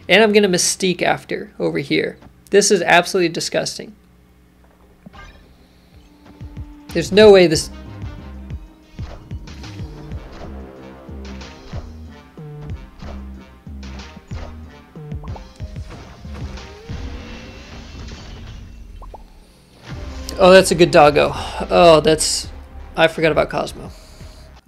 And I'm going to Mystique after over here. This is absolutely disgusting. There's no way this... Oh, that's a good doggo. Oh, that's... I forgot about Cosmo.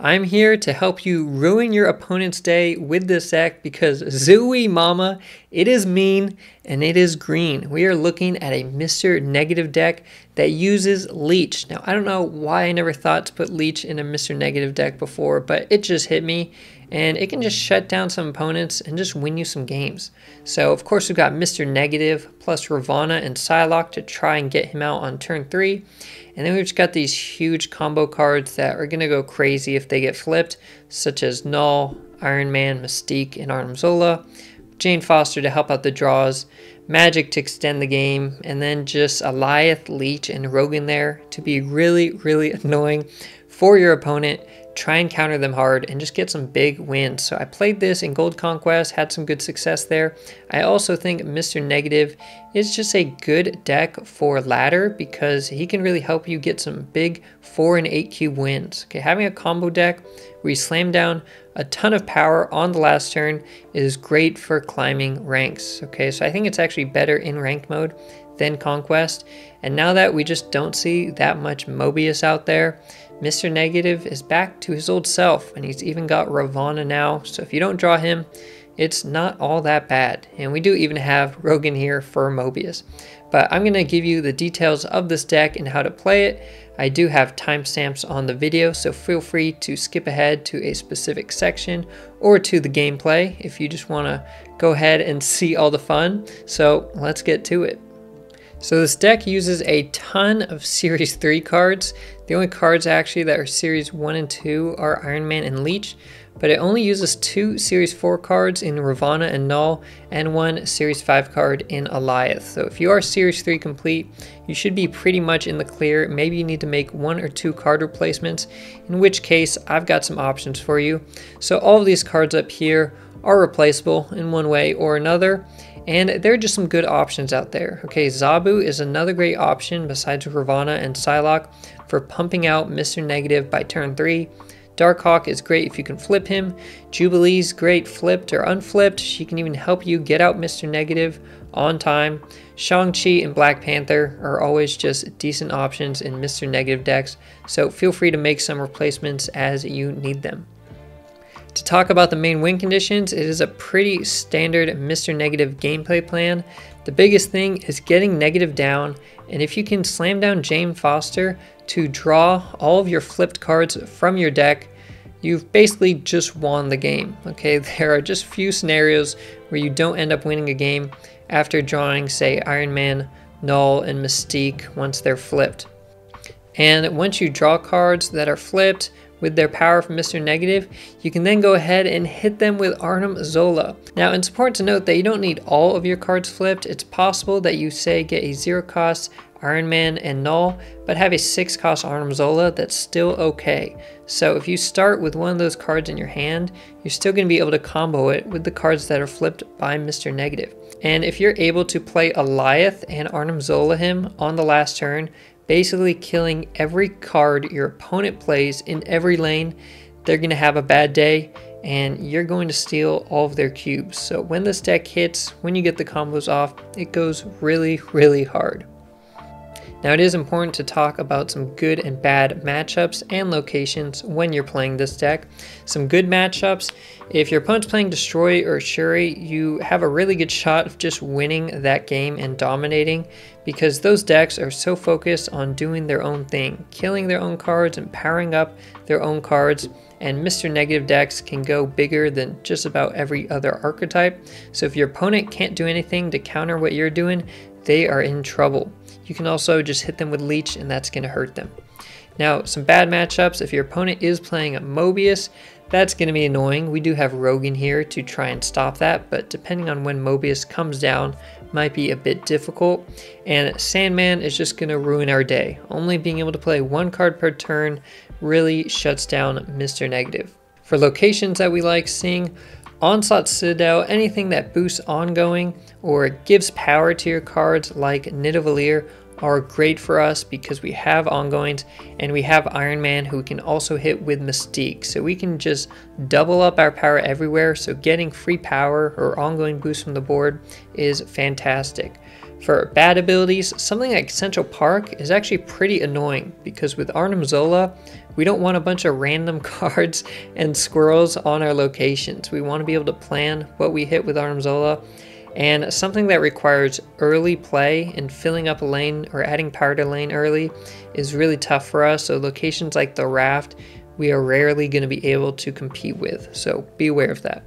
I'm here to help you ruin your opponent's day with this deck because Zooey Mama, it is mean and it is green. We are looking at a Mr. Negative deck that uses Leech. Now, I don't know why I never thought to put Leech in a Mr. Negative deck before, but it just hit me. And it can just shut down some opponents and just win you some games. So, of course, we've got Mr. Negative plus Ravonna and Psylocke to try and get him out on turn 3. And then we've just got these huge combo cards that are going to go crazy if they get flipped, such as Knull, Iron Man, Mystique, and Arnim Zola, Jane Foster to help out the draws, Magik to extend the game, and then just Alioth, Leech, and Rogan there to be really, really annoying for your opponent. Try and counter them hard and just get some big wins. So I played this in Gold Conquest, had some good success there. I also think Mr. Negative is just a good deck for ladder because he can really help you get some big 4 and 8 cube wins. Okay, having a combo deck where you slam down a ton of power on the last turn is great for climbing ranks. Okay, so I think it's actually better in rank mode than Conquest. And now that we just don't see that much Mobius out there, Mr. Negative is back to his old self, and he's even got Ravonna now, so if you don't draw him, it's not all that bad. And we do even have Rogan here for Mobius. But I'm going to give you the details of this deck and how to play it. I do have timestamps on the video, so feel free to skip ahead to a specific section or to the gameplay if you just want to go ahead and see all the fun. So let's get to it. So this deck uses a ton of Series 3 cards. The only cards actually that are Series 1 and 2 are Iron Man and Leech, but it only uses 2 Series 4 cards in Ravonna and Knull, and 1 Series 5 card in Alioth. So if you are Series 3 complete, you should be pretty much in the clear. Maybe you need to make 1 or 2 card replacements, in which case I've got some options for you. So all of these cards up here are replaceable in one way or another. And there are just some good options out there. Okay, Zabu is another great option besides Ravonna and Psylocke for pumping out Mr. Negative by turn 3. Darkhawk is great if you can flip him. Jubilee's great flipped or unflipped. She can even help you get out Mr. Negative on time. Shang-Chi and Black Panther are always just decent options in Mr. Negative decks, so feel free to make some replacements as you need them. To talk about the main win conditions, it is a pretty standard Mr. Negative gameplay plan. The biggest thing is getting Negative down, and if you can slam down Jane Foster to draw all of your flipped cards from your deck, you've basically just won the game. Okay, there are just few scenarios where you don't end up winning a game after drawing, say, Iron Man, Knull, and Mystique once they're flipped. And once you draw cards that are flipped with their power from Mr. Negative, you can then go ahead and hit them with Arnim Zola. Now, it's important to note that you don't need all of your cards flipped. It's possible that you, say, get a 0 cost Iron Man and Knull, but have a 6 cost Arnim Zola. That's still okay. So if you start with one of those cards in your hand, you're still going to be able to combo it with the cards that are flipped by Mr. Negative. And if you're able to play Alioth and Arnim Zola him on the last turn, basically killing every card your opponent plays in every lane, they're going to have a bad day and you're going to steal all of their cubes. So when this deck hits, when you get the combos off, it goes really, really hard. Now it is important to talk about some good and bad matchups and locations when you're playing this deck. Some good matchups: if your opponent's playing Destroy or Shuri, you have a really good shot of just winning that game and dominating, because those decks are so focused on doing their own thing, killing their own cards and powering up their own cards. And Mr. Negative decks can go bigger than just about every other archetype. So if your opponent can't do anything to counter what you're doing, they are in trouble. You can also just hit them with Leech and that's going to hurt them. Now, some bad matchups: if your opponent is playing a Mobius, that's going to be annoying. We do have Rogan here to try and stop that, but depending on when Mobius comes down, might be a bit difficult. And Sandman is just going to ruin our day. Only being able to play 1 card per turn really shuts down Mr. Negative. For locations that we like seeing, Onslaught Citadel, anything that boosts ongoing or gives power to your cards like Nidavellir are great for us because we have ongoings and we have Iron Man who can also hit with Mystique. So we can just double up our power everywhere. So getting free power or ongoing boost from the board is fantastic. For bad abilities, something like Central Park is actually pretty annoying because with Arnim Zola, we don't want a bunch of random cards and squirrels on our locations. We want to be able to plan what we hit with Arnim Zola. And something that requires early play and filling up a lane or adding power to a lane early is really tough for us. So locations like the Raft, we are rarely going to be able to compete with. So be aware of that.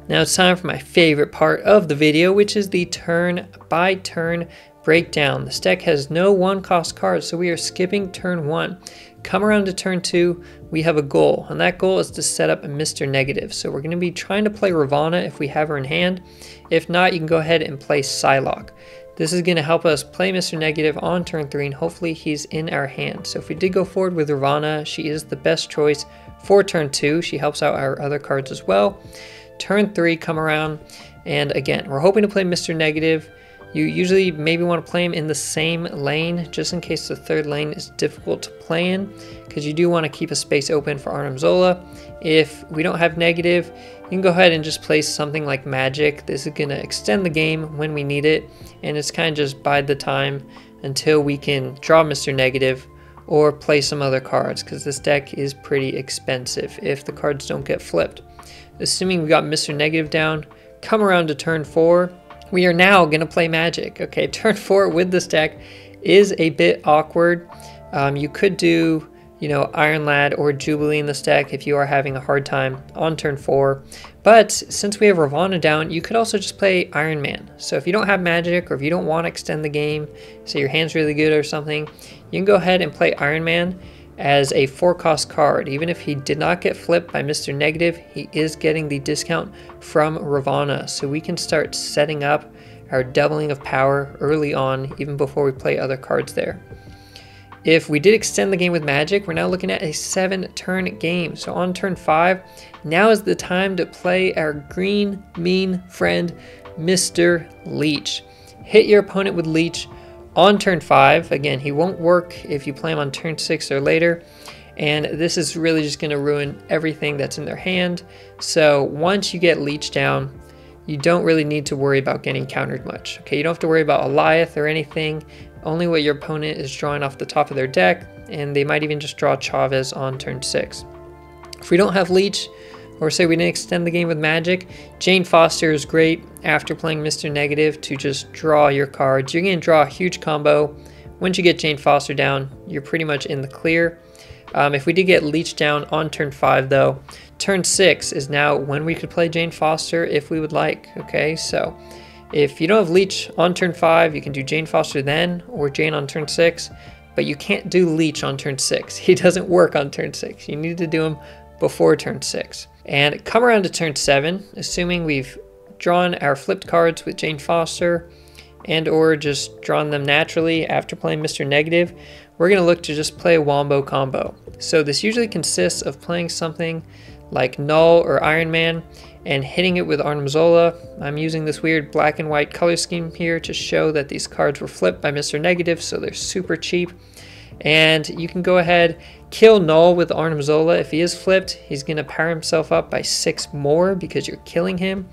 Now it's time for my favorite part of the video, which is the turn by turn breakdown. This deck has no one cost cards, so we are skipping turn 1. Come around to turn 2, we have a goal, and that goal is to set up a Mr. Negative. So we're going to be trying to play Ravonna if we have her in hand. If not, you can go ahead and play Psylocke. This is going to help us play Mr. Negative on turn 3, and hopefully he's in our hand. So if we did go forward with Ravonna, she is the best choice for turn 2. She helps out our other cards as well. Turn 3, come around, and again, we're hoping to play Mr. Negative. You usually maybe want to play him in the same lane, just in case the third lane is difficult to play in, because you do want to keep a space open for Arnim Zola. If we don't have Negative, you can go ahead and just play something like Magik. This is going to extend the game when we need it, and it's kind of just bide the time until we can draw Mr. Negative or play some other cards, because this deck is pretty expensive if the cards don't get flipped. Assuming we got Mr. Negative down, come around to turn 4. We are now going to play Magik. Okay, turn 4 with this deck is a bit awkward. You could do, Iron Lad or Jubilee in this deck if you are having a hard time on turn 4. But since we have Ravonna down, you could also just play Iron Man. So if you don't have Magik or if you don't want to extend the game, say your hand's really good or something, you can go ahead and play Iron Man as a 4-cost card. Even if he did not get flipped by Mr. Negative, he is getting the discount from Ravonna. So we can start setting up our doubling of power early on, even before we play other cards there. If we did extend the game with Magik, we're now looking at a 7-turn game. So on turn 5, now is the time to play our green mean friend, Mr. Leech. Hit your opponent with Leech on turn 5. Again, he won't work if you play him on turn 6 or later, and this is really just going to ruin everything that's in their hand. So once you get Leech down, you don't really need to worry about getting countered much. Okay, you don't have to worry about Alioth or anything, only what your opponent is drawing off the top of their deck, and they might even just draw Chavez on turn 6. If we don't have Leech, or say we didn't extend the game with Magik, Jane Foster is great after playing Mr. Negative to just draw your cards. You're going to draw a huge combo. Once you get Jane Foster down, you're pretty much in the clear. If we did get Leech down on turn 5 though, turn 6 is now when we could play Jane Foster if we would like. Okay, so if you don't have Leech on turn 5, you can do Jane Foster then, or Jane on turn 6, but you can't do Leech on turn 6. He doesn't work on turn 6. You need to do him before turn 6. And come around to turn 7, assuming we've drawn our flipped cards with Jane Foster and or just drawn them naturally after playing Mr. Negative, we're going to look to just play a Wombo combo. So this usually consists of playing something like Knull or Iron Man and hitting it with Arnim Zola. I'm using this weird black and white color scheme here to show that these cards were flipped by Mr. Negative, so they're super cheap. And you can go ahead, kill Knull with Arnim Zola. If he is flipped, he's going to power himself up by 6 more because you're killing him.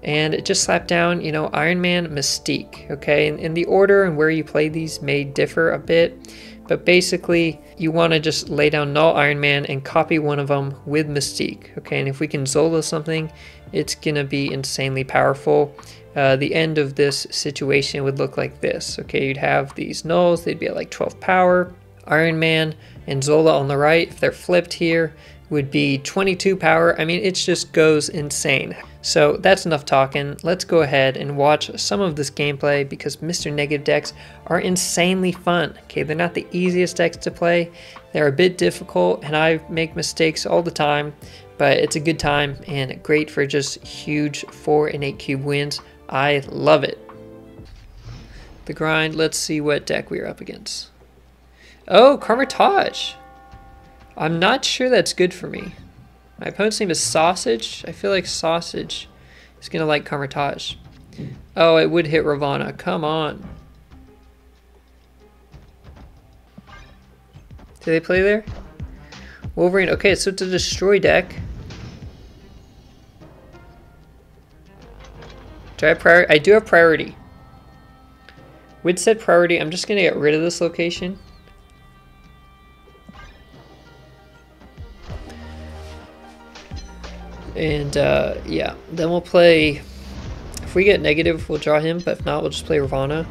And just slap down, Iron Man, Mystique. Okay, and the order and where you play these may differ a bit, but basically you want to just lay down Knull, Iron Man, and copy one of them with Mystique. Okay, and if we can Zola something, it's going to be insanely powerful. The end of this situation would look like this. Okay, you'd have these Knulls, they'd be at like 12 power. Iron Man and Zola on the right, if they're flipped here, would be 22 power. I mean, it just goes insane. So that's enough talking. Let's go ahead and watch some of this gameplay because Mr. Negative decks are insanely fun. Okay, they're not the easiest decks to play. They're a bit difficult and I make mistakes all the time, but it's a good time and great for just huge 4 and 8 cube wins. I love it. The grind, let's see what deck we are up against. Oh, Carmitage. I'm not sure that's good for me. My opponent's name is Sausage. I feel like Sausage is gonna like Carmitage. Oh, it would hit Ravonna. Come on. Do they play there? Wolverine. Okay, so it's a destroy deck. Do I have priority? I do have priority. With said priority, I'm just gonna get rid of this location. And yeah, then we'll play. If we get negative, we'll draw him, but if not, we'll just play Ravonna.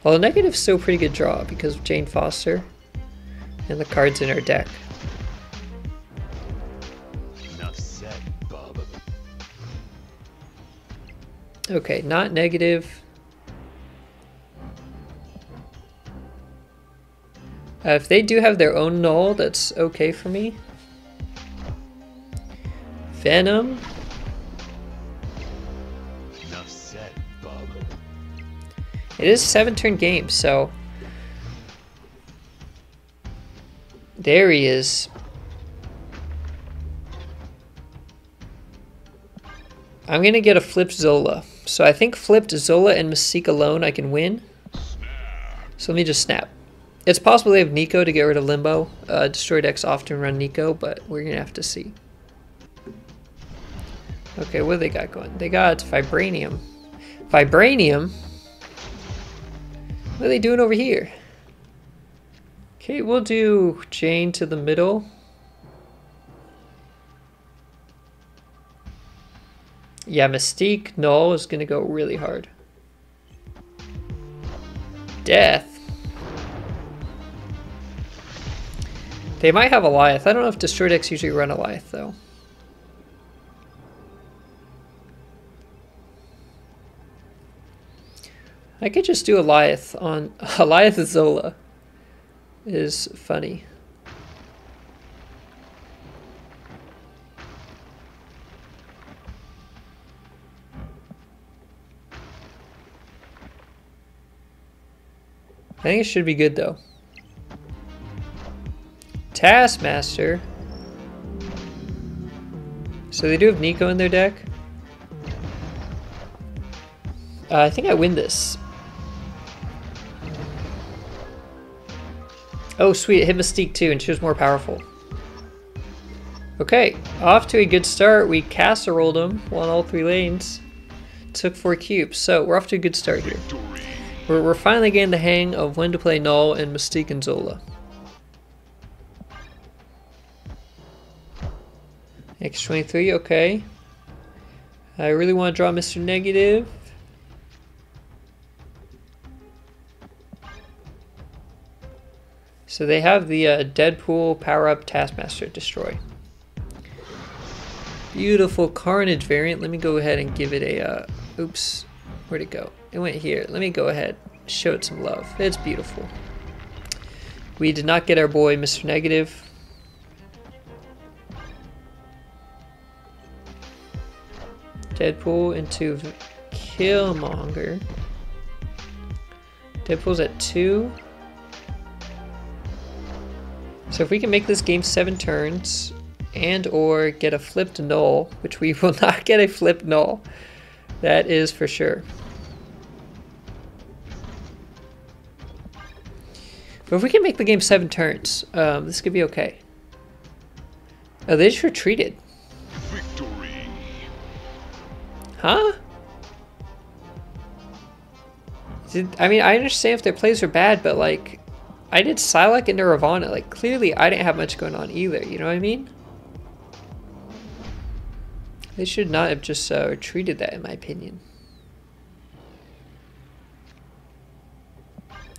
Well, the negative's still a pretty good draw because of Jane Foster and the cards in our deck. Enough said, Bob. Okay, not negative. If they do have their own Knull, that's okay for me. Venom. Enough said, Bob. It is a 7-turn game, so there he is. I'm gonna get a flipped Zola. So I think flipped Zola and Mystique alone I can win. So let me just snap. It's possible they have Nico to get rid of Limbo. Destroy decks often run Nico, but we're gonna have to see. Okay, what do they got going? They got Vibranium. Vibranium? What are they doing over here? Okay, we'll do Jane to the middle. Yeah, Mystique, Knull is gonna go really hard. Death. They might have Alioth. I don't know if Destroy decks usually run Alioth though. I could just do Alioth on Alioth Zola. Is funny. I think it should be good though. Taskmaster. So they do have Nico in their deck. I think I win this. Oh sweet, it hit Mystique too and she was more powerful. Okay, off to a good start. We casseroled them on all 3 lanes. Took 4 cubes, so we're off to a good start here. We're finally getting the hang of when to play Knull and Mystique and Zola. X23, okay. I really want to draw Mr. Negative. So they have the Deadpool power-up Taskmaster Destroy. Beautiful Carnage variant. Let me go ahead and give it a... oops. Where'd it go? It went here. Let me go ahead and show it some love. It's beautiful. We did not get our boy Mr. Negative. Deadpool into Killmonger. Deadpool's at 2. So if we can make this game 7 turns and or get a flipped Knull, which we will not get a flipped Knull, that is for sure. But if we can make the game 7 turns, this could be okay. Oh, they just retreated. Victory. Huh? I mean, I understand if their plays are bad, but like, I did Psylocke into Ravonna. Like, clearly I didn't have much going on either, you know what I mean? They should not have just retreated that, in my opinion.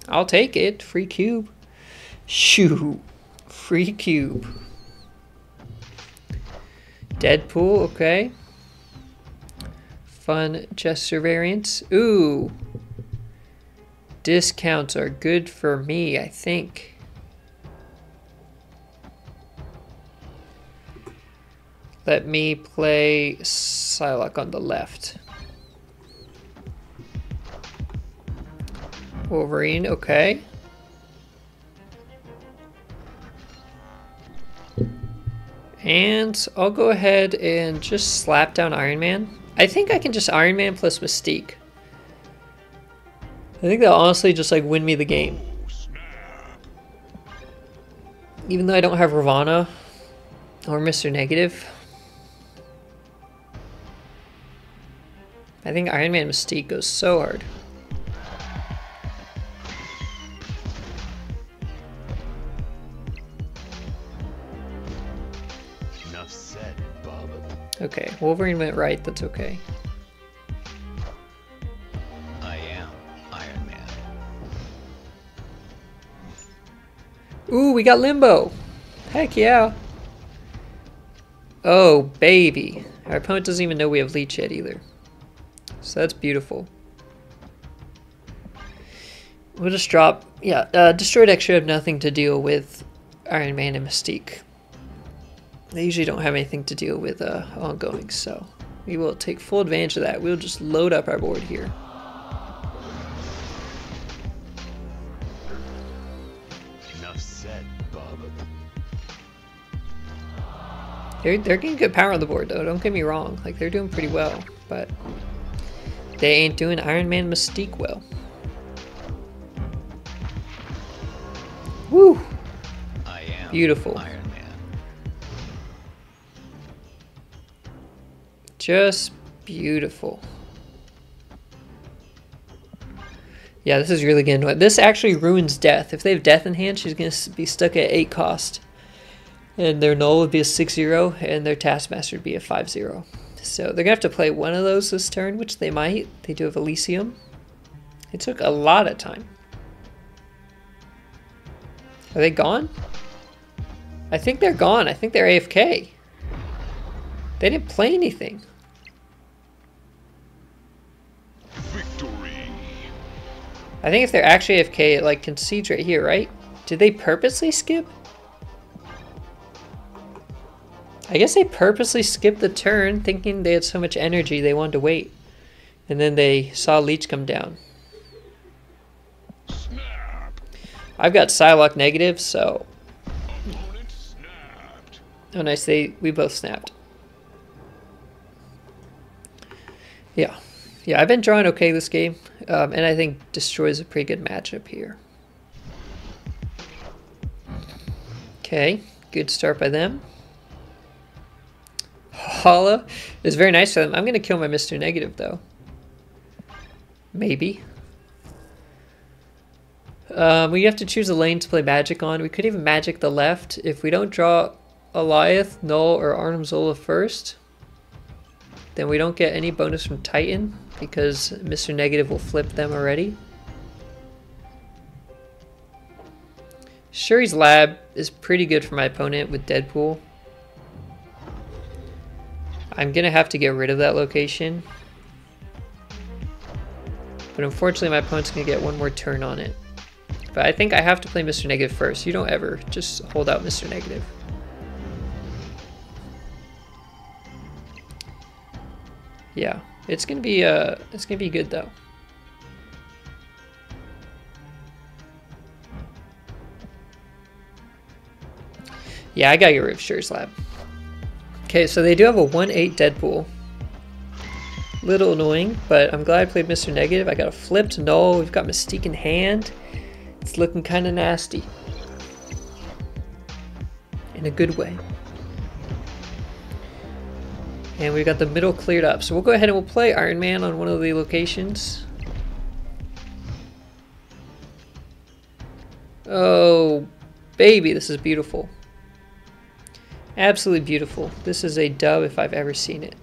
I'll take it. Free cube. Shoo. Free cube. Deadpool, okay. Fun gesture variants. Ooh. Discounts are good for me, I think. Let me play Psylocke on the left. Wolverine, okay. And I'll go ahead and just slap down Iron Man. I think I can just Iron Man plus Mystique. I think that'll honestly just like win me the game. Even though I don't have Ravonna or Mr. Negative. I think Iron Man Mystique goes so hard. Enough said, Bob. Okay, Wolverine went right, that's okay. I am Iron Man. Ooh, we got Limbo! Heck yeah! Oh, baby. Our opponent doesn't even know we have Leech yet either. So that's beautiful. We'll just drop... Yeah, Destroyed X should have nothing to deal with Iron Man and Mystique. They usually don't have anything to deal with ongoing, so we will take full advantage of that. We'll just load up our board here. Enough said, Bob. They're getting good power on the board, though. Don't get me wrong. Like, they're doing pretty well, but they ain't doing Iron Man Mystique well. Woo! I am Beautiful. Iron Man. Just beautiful. Yeah, this is really getting annoying. This actually ruins Death. If they have Death in hand, she's going to be stuck at 8 cost. And their Knull would be a 6-0, and their Taskmaster would be a 5-0. So they're going to have to play one of those this turn, which they might. They do have Elysium. It took a lot of time. Are they gone? I think they're gone. I think they're AFK. They didn't play anything. Victory. I think if they're actually AFK, it like concedes right here, right? Did they purposely skip? I guess they purposely skipped the turn, thinking they had so much energy they wanted to wait. And then they saw Leech come down. Snap. I've got Psylocke negative, so... Opponent snapped. Oh nice, we both snapped. Yeah. Yeah, I've been drawing okay this game. And I think Destroy's a pretty good matchup here. Okay, good start by them. Hala is very nice for them. I'm going to kill my Mr. Negative, though. Maybe. We have to choose a lane to play Magik on. We could even Magik the left. If we don't draw Alioth, Knull, or Arnim Zola first, then we don't get any bonus from Titan, because Mr. Negative will flip them already. Shuri's Lab is pretty good for my opponent with Deadpool. I'm going to have to get rid of that location. But unfortunately my opponent's going to get one more turn on it. But I think I have to play Mr. Negative first. You don't ever just hold out Mr. Negative. Yeah, it's going to be good though. Yeah, I got to get rid of Shuri's Lab. Okay, so they do have a 1/8 Deadpool. Little annoying, but I'm glad I played Mr. Negative. I got a flipped Knull. We've got Mystique in hand. It's looking kind of nasty. In a good way. And we've got the middle cleared up. So we'll go ahead and we'll play Iron Man on one of the locations. Oh, baby, this is beautiful. Absolutely beautiful. This is a dub if I've ever seen it.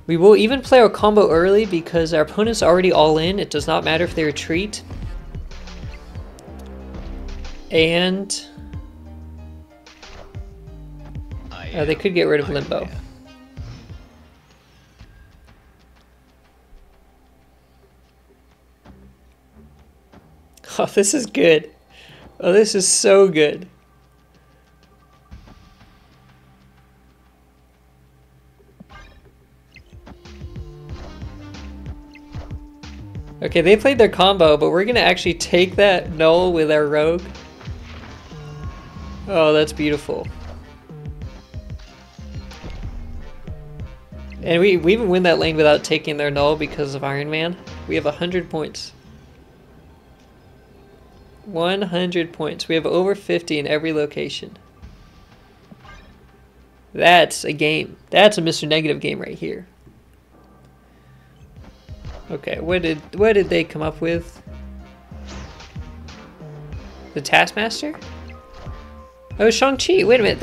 We will even play our combo early because our opponent's already all in. It does not matter if they retreat. And they could get rid of Limbo. Oh, this is good. Oh, this is so good. Okay, they played their combo, but we're going to actually take that Knull with our rogue. Oh, that's beautiful. And we even win that lane without taking their Knull because of Iron Man. We have 100 points. 100 points. We have over 50 in every location. That's a game. That's a Mr. Negative game right here. Okay, what did they come up with? The Taskmaster? Oh, Shang-Chi. Wait a minute.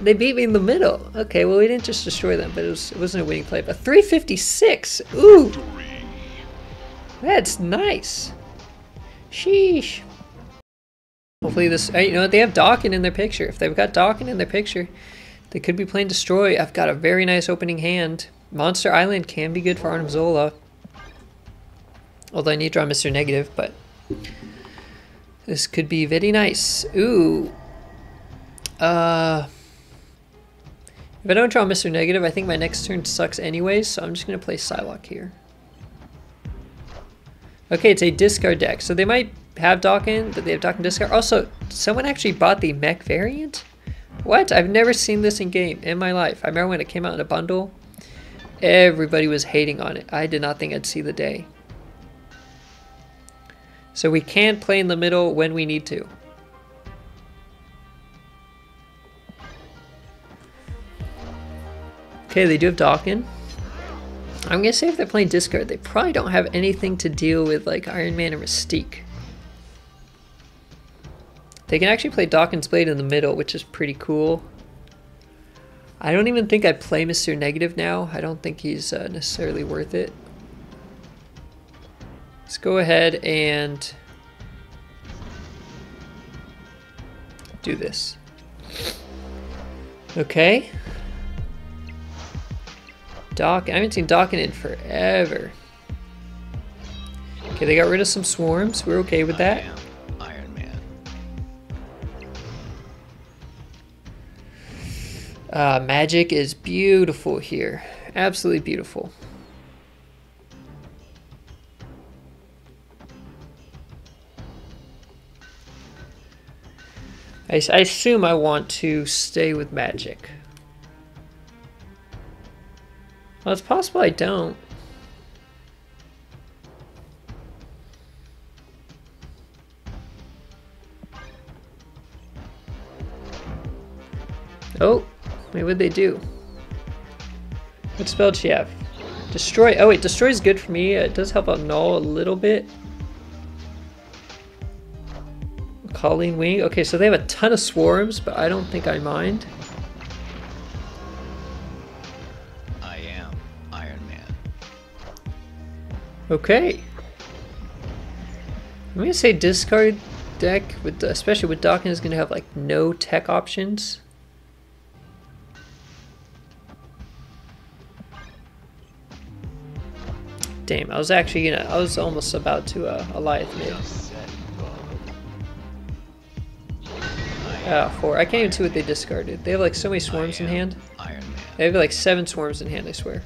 They beat me in the middle. Okay, well, we didn't just destroy them, but it wasn't a winning play. But 356. Ooh. That's nice. Sheesh. Hopefully this, you know what, they have Daken in their picture. If they've got Daken in their picture, they could be playing Destroy. I've got a very nice opening hand. Monster Island can be good for Arnim Zola. Although I need to draw Mr. Negative, but this could be very nice. Ooh. If I don't draw Mr. Negative, I think my next turn sucks anyways, so I'm just going to play Psylocke here. Okay, it's a discard deck, so they might have Daken, but they have Daken discard. Also, someone actually bought the mech variant? What? I've never seen this in game in my life. I remember when it came out in a bundle, everybody was hating on it. I did not think I'd see the day. So we can play in the middle when we need to. Okay, they do have Daken. I'm going to say if they're playing discard, they probably don't have anything to deal with like Iron Man or Mystique. They can actually play Daken's Blade in the middle, which is pretty cool. I don't even think I'd play Mr. Negative now. I don't think he's necessarily worth it. Let's go ahead and do this. Okay. Daken. I haven't seen Daken in forever. Okay, they got rid of some swarms. We're okay with that. Iron Man. Magik is beautiful here. Absolutely beautiful. I assume I want to stay with Magik. Well, it's possible I don't. Oh, wait, what'd they do? What spell did she have? Destroy. Oh wait, destroy is good for me. It does help out Knull a little bit. Colleen Wing. Okay, so they have a ton of swarms, but I don't think I mind. I am Iron Man. Okay. I'm gonna say discard deck, with especially with Daken is gonna have like no tech options. Damn, I was almost about to Alioth mid. Ah, 4. I can't even see what they discarded. They have like so many swarms in hand. Iron Man. They have like 7 swarms in hand, I swear.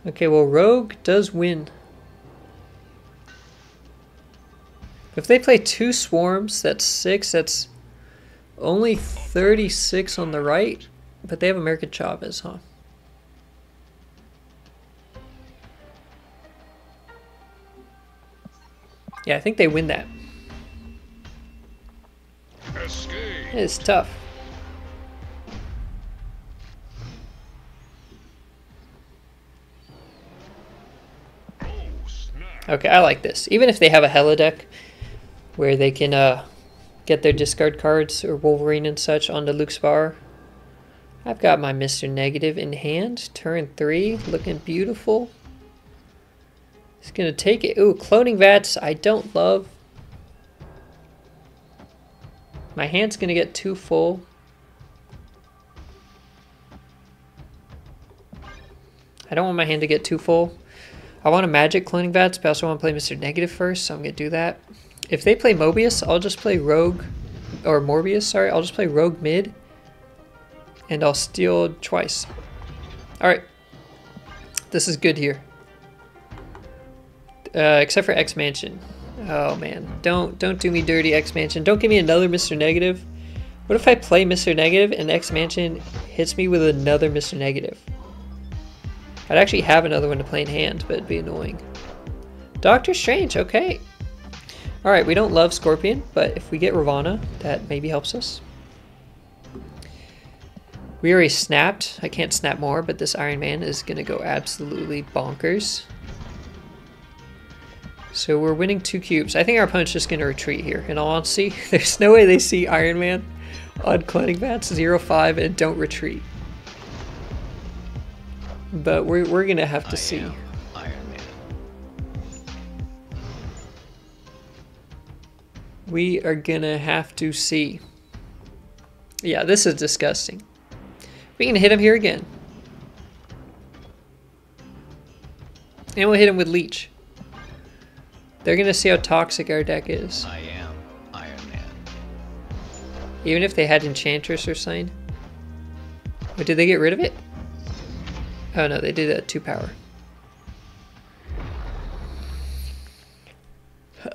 Okay, well, Rogue does win. If they play 2 swarms, that's 6. That's only 36 on the right. But they have American Chavez, huh? Yeah, I think they win that. Escape. It's tough. Oh, snap. Okay, I like this. Even if they have a Hela deck where they can get their discard cards or Wolverine and such onto Luke's bar. I've got my Mr. Negative in hand. Turn 3, looking beautiful. He's going to take it. Ooh, Cloning Vats, I don't love. My hand's going to get too full. I don't want my hand to get too full. I want a Magik Cloning Vats, but I also want to play Mr. Negative first, so I'm going to do that. If they play Mobius, I'll just play Rogue, or Morbius, sorry. I'll just play Rogue mid, and I'll steal twice. Alright. This is good here. except for X-Mansion. Oh man, don't do me dirty, X-Mansion. Don't give me another Mr. Negative. What if I play Mr. Negative and X-Mansion hits me with another Mr. Negative? I'd actually have another one to play in hand, but it'd be annoying. Doctor Strange, okay. Alright, we don't love Scorpion, but if we get Ravonna, that maybe helps us. We already snapped. I can't snap more, but this Iron Man is going to go absolutely bonkers. So we're winning 2 cubes. I think our opponent's just going to retreat here. In all honesty, there's no way they see Iron Man on Cloning Bats 0-5 and don't retreat. But we're going to have to see. Iron Man. We are going to have to see. Yeah, this is disgusting. We can hit him here again. And we'll hit him with Leech. They're going to see how toxic our deck is. I am Iron Man. Even if they had Enchantress or something. But did they get rid of it? Oh no, they did a 2 power.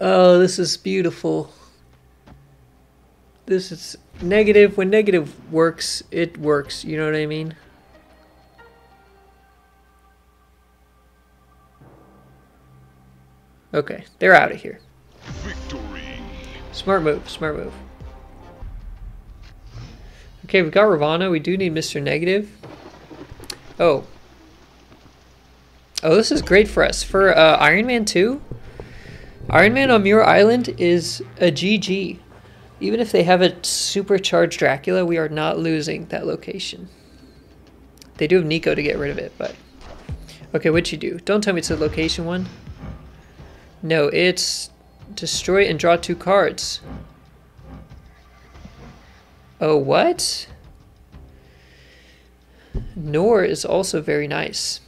Oh, this is beautiful. This is negative. When negative works, it works. You know what I mean? Okay, they're out of here. Victory. Smart move, smart move. Okay, we got Ravonna. We do need Mr. Negative. Oh. Oh, this is great for us. For Iron Man 2, Iron Man on Muir Island is a GG. Even if they have a supercharged Dracula, we are not losing that location. They do have Nico to get rid of it, but... Okay, what'd you do? Don't tell me it's a location one. No, it's destroy and draw 2 cards. Oh, what? Nor is also very nice.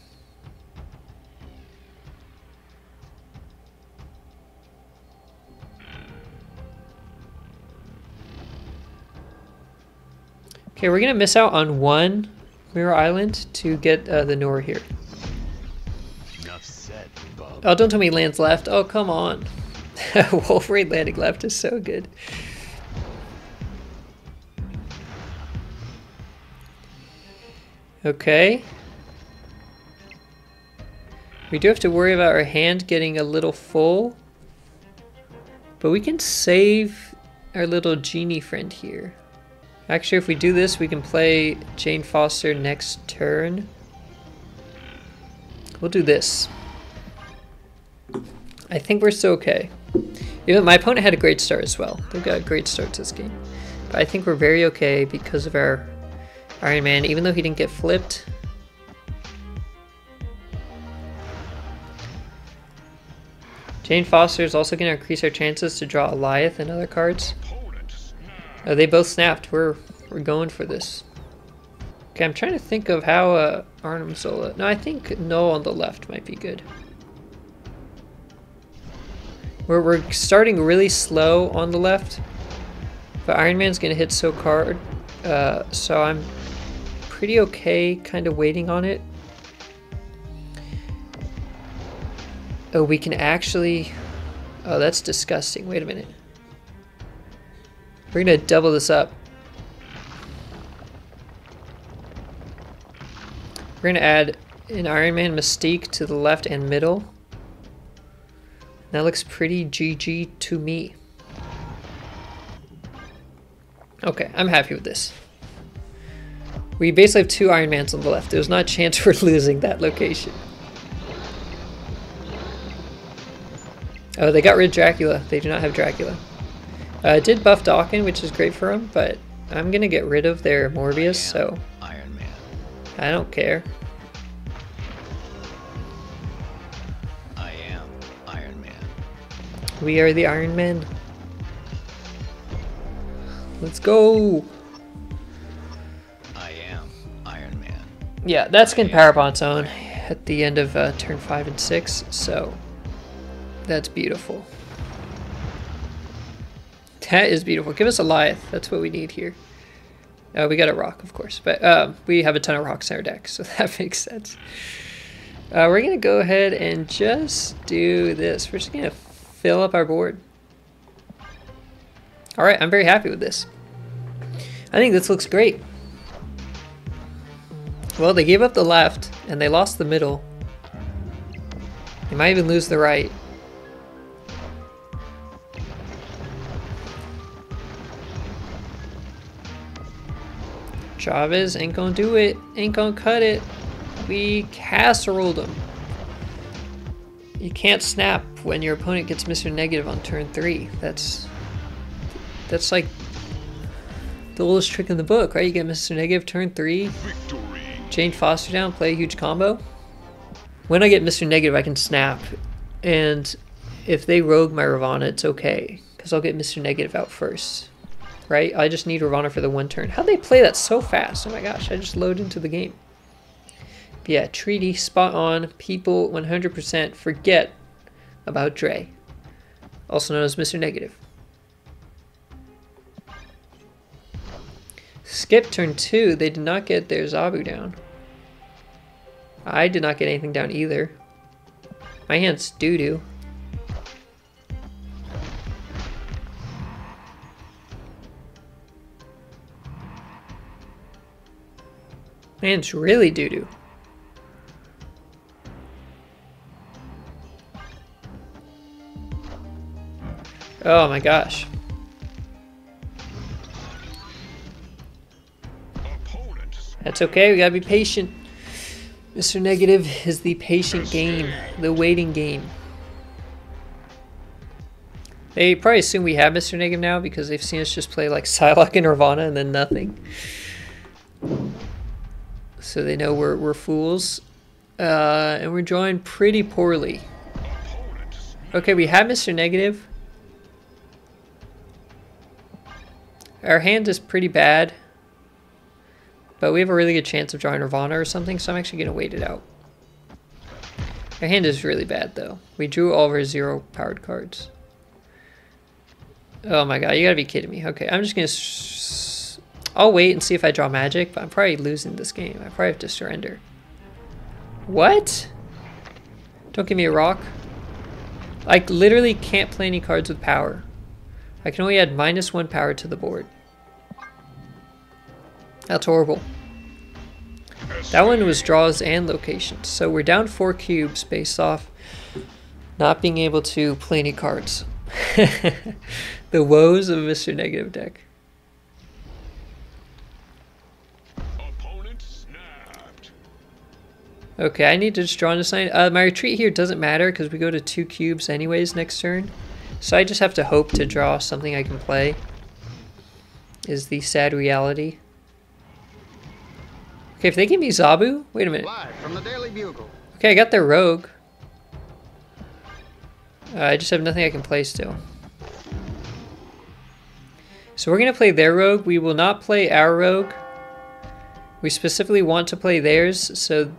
Okay, we're gonna miss out on 1 Mirror Island to get the Nor here. Enough said, Bob. Oh, don't tell me he lands left. Oh, come on. Wolverine landing left is so good. Okay. We do have to worry about our hand getting a little full. But we can save our little genie friend here. Actually, if we do this, we can play Jane Foster next turn. We'll do this. I think we're still okay. Even my opponent had a great start as well. They've got a great start to this game. But I think we're very okay because of our Iron Man, even though he didn't get flipped. Jane Foster is also going to increase our chances to draw Alioth and other cards. Oh, they both snapped. We're going for this. Okay, I'm trying to think of how Arnim Zola... No, I think Knull on the left might be good. We're starting really slow on the left. But Iron Man's going to hit so hard. So I'm pretty okay kind of waiting on it. Oh, we can actually... Oh, that's disgusting. Wait a minute. We're going to double this up. We're going to add an Iron Man Mystique to the left and middle. That looks pretty GG to me. Okay, I'm happy with this. We basically have 2 Iron Mans on the left. There's not a chance we're losing that location. Oh, they got rid of Dracula. They do not have Dracula. It did buff Daken, which is great for them, but I'm going to get rid of their Mobius, so Iron Man. I don't care. I am Iron Man. We are the Iron Men. Let's go! I am Iron Man. Yeah, that's going to power up on its own at the end of turn 5 and 6, so that's beautiful. That is beautiful. Give us a Alioth. That's what we need here. We got a rock, of course, but we have a ton of rocks in our deck, so that makes sense. We're going to go ahead and just do this. We're just going to fill up our board. All right, I'm very happy with this. I think this looks great. Well, they gave up the left, and they lost the middle. They might even lose the right. Chavez ain't gonna do it. Ain't gonna cut it. We casseroled them. You can't snap when your opponent gets Mr. Negative on turn 3. That's like the oldest trick in the book, right? You get Mr. Negative turn 3. Victory. Jane Foster down, play a huge combo. When I get Mr. Negative, I can snap. And if they rogue my Ravonna, it's okay. Because I'll get Mr. Negative out first. Right? I just need Ravonna for the 1 turn. How'd they play that so fast? Oh my gosh, I just load into the game. But yeah, treaty, spot on. People 100% forget about Dre. Also known as Mr. Negative. Skip turn 2. They did not get their Zabu down. I did not get anything down either. My hand's doo-doo. My hand's really doo-doo. Oh my gosh. That's okay, we gotta be patient. Mr. Negative is the patient game, the waiting game. They probably assume we have Mr. Negative now because they've seen us just play like Psylocke and Ravonna and then nothing. So they know we're fools. And we're drawing pretty poorly. Okay, we have Mr. Negative. Our hand is pretty bad. But we have a really good chance of drawing Ravonna or something, so I'm actually going to wait it out. Our hand is really bad, though. We drew all of our 0 powered cards. Oh my god, you gotta be kidding me. Okay, I'm just going to... I'll wait and see if I draw Magik, but I'm probably losing this game. I probably have to surrender. What? Don't give me a rock. I literally can't play any cards with power. I can only add -1 power to the board. That's horrible. That one was draws and locations. So we're down 4 cubes based off not being able to play any cards. The woes of Mr. Negative deck. Opponent snapped. Okay, I need to just draw on this line. My retreat here doesn't matter because we go to 2 cubes anyways next turn. So I just have to hope to draw something I can play. Is the sad reality. Okay, if they give me Zabu, wait a minute. Live from the Daily Bugle. Okay, I got their rogue. I just have nothing I can play still. So we're gonna play their rogue. We will not play our rogue. We specifically want to play theirs so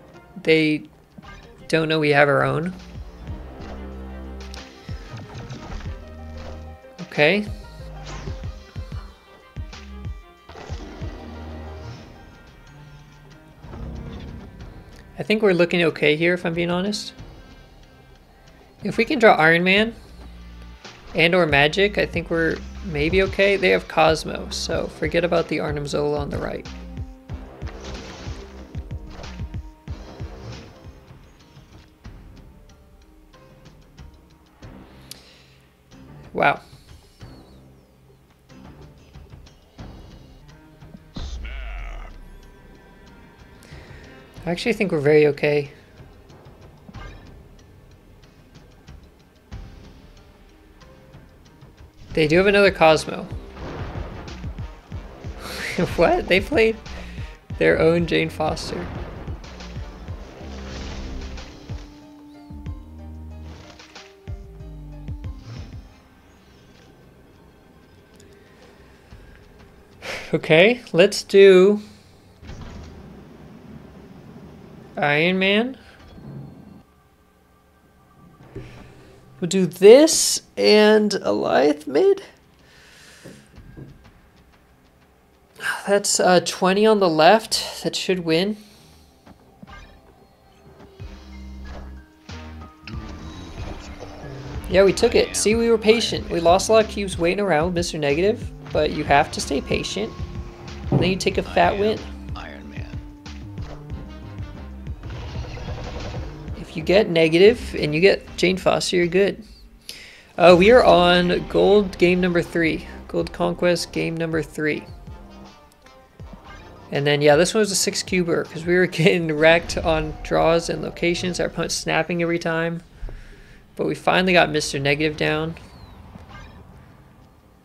they don't know we have our own. Okay. I think we're looking okay here, if I'm being honest. If we can draw Iron Man and or Magik, I think we're maybe okay. They have Cosmo, so forget about the Arnim Zola on the right. Wow. I actually think we're very okay. They do have another Cosmo. What? They played their own Jane Foster. Okay, let's do Iron Man. We'll do this and Alioth mid. That's 20 on the left. That should win. Yeah, we took it. See, we were patient. We lost a lot of cubes waiting around with Mr. Negative, but you have to stay patient. And then you take a fat win. Iron Man. If you get negative and you get Jane Foster, you're good. We are on gold game number 3. Gold Conquest game number 3. And then, yeah, this one was a 6-cuber because we were getting wrecked on draws and locations. Our opponent snapping every time. But we finally got Mr. Negative down.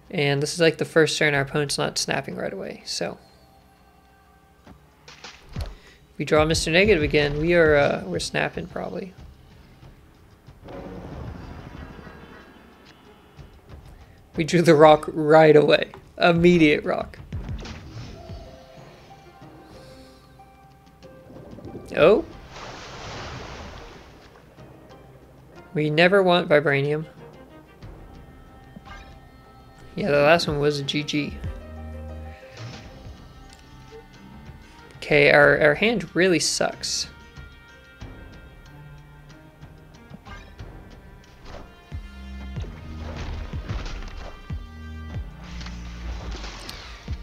And this is like the first turn our opponent's not snapping right away. So we draw Mr. Negative again. We're snapping probably. We drew the rock right away. Immediate rock. Oh. We never want vibranium. Yeah, the last one was a GG. Okay, our hand really sucks.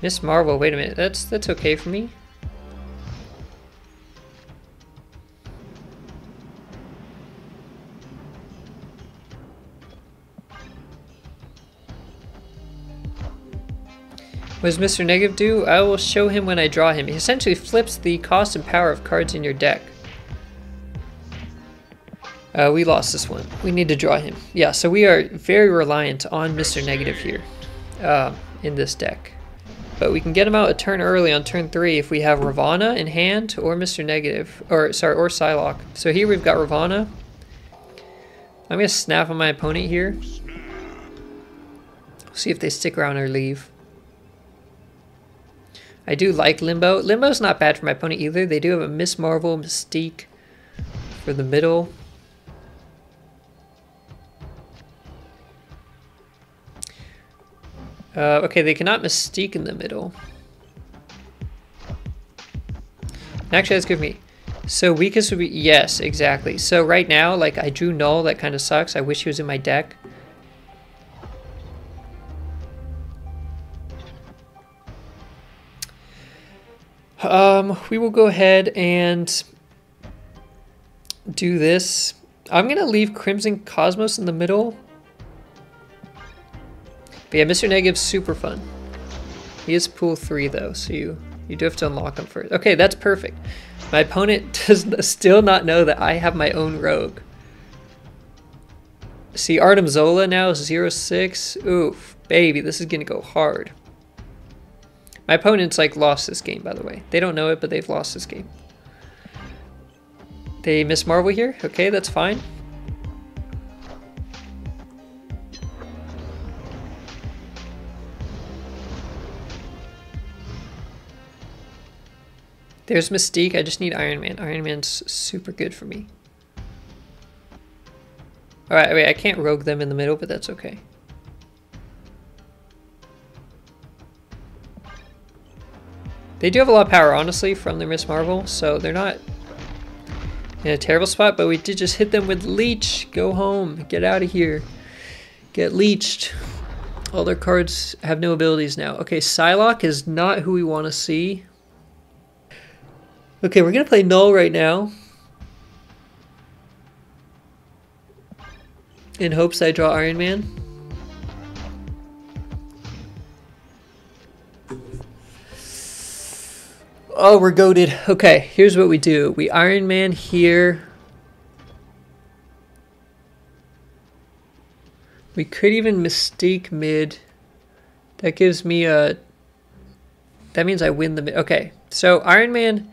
Miss Marvel, wait a minute, that's okay for me. What does Mr. Negative do? I will show him when I draw him. He essentially flips the cost and power of cards in your deck. We lost this one. We need to draw him. Yeah, so we are very reliant on Mr. Negative here in this deck. But we can get him out a turn early on turn 3 if we have Ravonna in hand or Mr. Negative, or Psylocke. So here we've got Ravonna. I'm gonna snap on my opponent here. See if they stick around or leave. I do like Limbo. Limbo's not bad for my opponent either. They do have a Miss Marvel, Mystique for the middle. Okay, they cannot Mystique in the middle. Actually, that's good for me. So weakest would be, yes, exactly. So right now, like, I drew Knull. That kind of sucks. I wish he was in my deck. We will go ahead and do this. I'm going to leave Crimson Cosmos in the middle. But yeah, Mr. Negative's super fun. He is pool 3 though, so you do have to unlock him first. Okay, that's perfect. My opponent does still not know that I have my own rogue. See, Arnim Zola now is 0-6. Oof, baby, this is gonna go hard. My opponent's like lost this game, by the way. They don't know it, but they've lost this game. They miss Marvel here. Okay, that's fine. There's Mystique. I just need Iron Man. Iron Man's super good for me. Alright, wait, I can't rogue them in the middle, but that's okay. They do have a lot of power, honestly, from their Miss Marvel, so they're not in a terrible spot, but we did just hit them with Leech. Go home. Get out of here. Get leeched. All their cards have no abilities now. Okay, Psylocke is not who we want to see. Okay, we're going to play Knull right now. In hopes I draw Iron Man. Oh, we're goated. Okay, here's what we do. We Iron Man here. We could even Mystique mid. That gives me a... That means I win the mid. Okay, so Iron Man...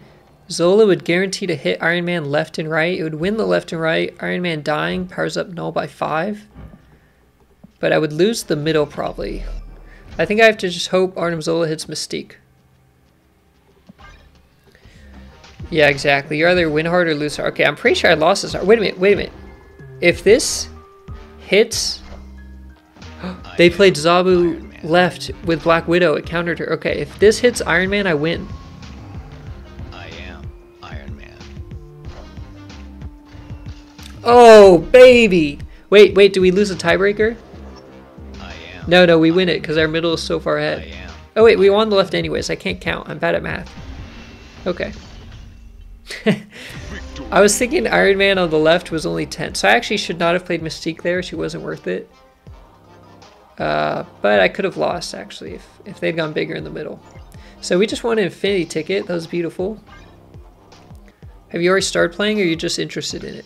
Zola would guarantee to hit Iron Man left and right. It would win the left and right. Iron Man dying powers up Knull by 5. But I would lose the middle probably. I think I have to just hope Arnim Zola hits Mystique. Yeah, exactly. You either win hard or lose hard. Okay, I'm pretty sure I lost this hard. Wait a minute, wait a minute. If this hits... They played Zabu left with Black Widow. It countered her. Okay, if this hits Iron Man, I win. Iron Man. Oh, baby. Wait, do we lose a tiebreaker? I am. No, we win it because our middle is so far I ahead. am. Oh wait, we won the left anyways. I can't count. I'm bad at math. Okay. I was thinking Iron Man on the left was only 10. So I actually should not have played Mystique there. She wasn't worth it. But I could have lost actually if they'd gone bigger in the middle. So we just won an infinity ticket. That was beautiful. Have you already started playing or are you just interested in it?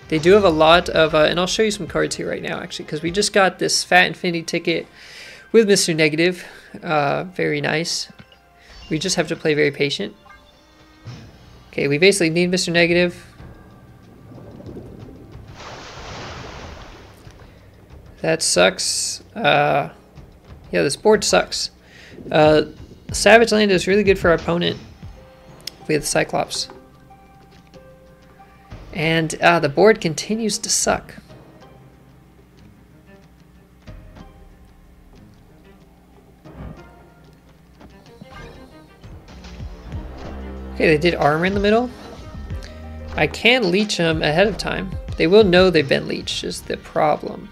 They do have a lot of, and I'll show you some cards here right now actually, because we just got this fat infinity ticket with Mr. Negative. Very nice. We just have to play very patient. Okay, we basically need Mr. Negative. That sucks. Yeah, this board sucks. Savage Land is really good for our opponent with Cyclops. And the board continues to suck. Okay, they did armor in the middle. I can leech them ahead of time. They will know they've been leeched is the problem.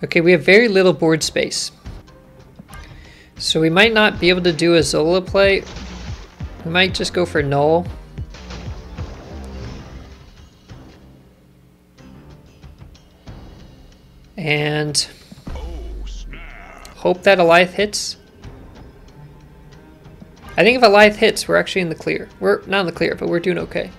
Okay, we have very little board space. So we might not be able to do a Zola play. We might just go for Knull. And hope that Alioth hits. I think if Alioth hits, we're actually in the clear. We're not in the clear, but we're doing okay.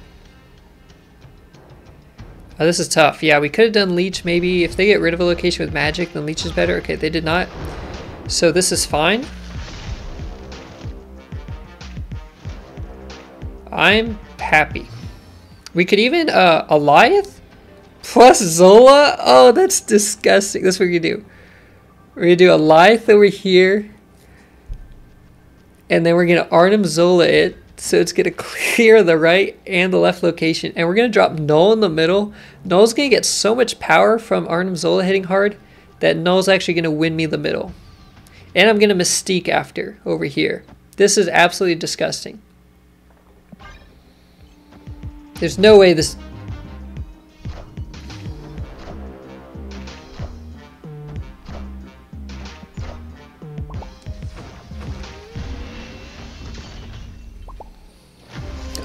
Oh, this is tough. Yeah, we could have done Leech maybe. If they get rid of a location with Magik, then Leech is better. Okay, they did not. So this is fine. I'm happy. We could even, Alioth plus Zola? Oh, that's disgusting. That's what we're gonna do. We're gonna do Alioth over here. And then we're gonna Arnim Zola it. So it's going to clear the right and the left location. And we're going to drop Knull in the middle. Knull's going to get so much power from Arnim Zola hitting hard that Knull's actually going to win me the middle. And I'm going to Mystique after over here. This is absolutely disgusting. There's no way this...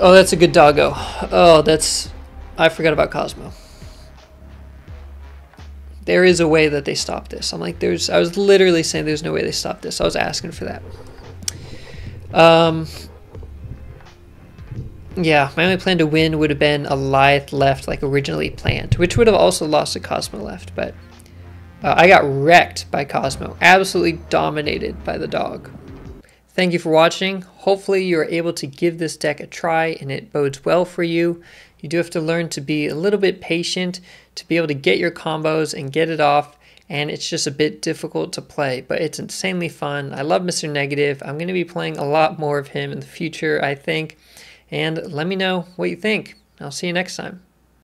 Oh, that's a good doggo. Oh, that's... I forgot about Cosmo. There is a way that they stop this. I'm like, I was literally saying there's no way they stop this. I was asking for that. Yeah, my only plan to win would have been Alioth left like originally planned, which would have also lost to Cosmo left, but I got wrecked by Cosmo. Absolutely dominated by the dog. Thank you for watching. Hopefully you're able to give this deck a try and it bodes well for you. You do have to learn to be a little bit patient to be able to get your combos and get it off, and it's just a bit difficult to play, but it's insanely fun. I love Mr. Negative. I'm going to be playing a lot more of him in the future, I think, and let me know what you think. I'll see you next time.